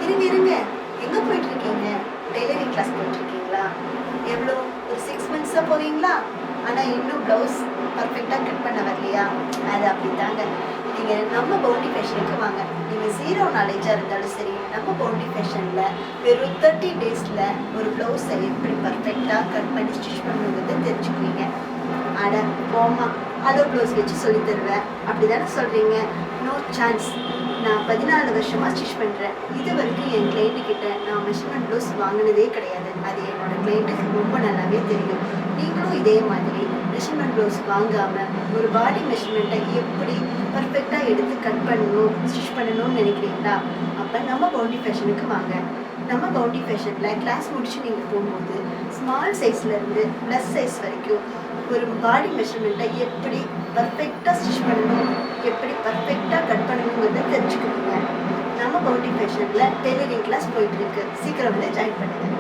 இருங்க இருங்க, எங்கே போயிட்டுருக்கீங்க? Tailoring class போயிட்டுருக்கீங்களா? எவ்வளோ, ஒரு 6 மந்த்ஸாக போகிறீங்களா? ஆனால் இன்னும் ப்ளவுஸ் பர்ஃபெக்டாக கட் பண்ண வரலையா? அது அப்படி தாங்க. நீங்கள் நம்ம பவுண்டி ஃபேஷனுக்கு வாங்க. நீங்கள் 0 நாலேஜாக இருந்தாலும் சரி, நம்ம பவுண்டி ஃபேஷனில் வெறும் 30 டேஸில் ஒரு ப்ளவுஸை எப்படி பர்ஃபெக்டாக கட் பண்ணி ஸ்டிச் பண்ணுங்கிறது தெரிஞ்சுக்குவீங்க. அட போமா, ஹலோ ப்ளவுஸ் வச்சு சொல்லி தருவேன் அப்படி தானே சொல்கிறீங்க? No chance. நான் 14 வருஷமாக ஸ்டிச் பண்ணுறேன். இது வரைக்கும் என் கிளைண்ட்டுக்கிட்ட நான் மெஷர்மெண்ட் ப்ளவுஸ் வாங்கினதே கிடையாது. அது என்னோட கிளைண்ட்டுக்கு ரொம்ப நல்லாவே தெரியும். நீங்களும் இதே மாதிரி மெஷர்மெண்ட் ப்ளவுஸ் வாங்காமல் ஒரு பாடி மெஷர்மெண்ட்டை எப்படி பர்ஃபெக்டாக எடுத்து கட் பண்ணணும், ஸ்டிச் பண்ணணும்னு நினைக்கிறீங்களா? அப்போ நம்ம பவுண்டி ஃபேஷனுக்கு வாங்க. நம்ம பவுண்டி ஃபேஷனில் கிளாஸ் முடிச்சு நீங்கள் போகும்போது ஸ்மால் சைஸ்லேருந்து ப்ளஸ் சைஸ் வரைக்கும் ஒரு பாடி மெஷர்மெண்ட்டை எப்படி பர்ஃபெக்டாக ஸ்டிச் பண்ணணும், எப்படி பர்ஃபெக்டாக கட் பண்ணணுங்கிறத தெரிஞ்சுக்கணுங்க. நம்ம பவுண்டி ஃபேஷனில் டெய்லரிங் கிளாஸ் போயிட்டுருக்கு. சீக்கிரம் வந்து ஜாயின் பண்ணுங்கள்.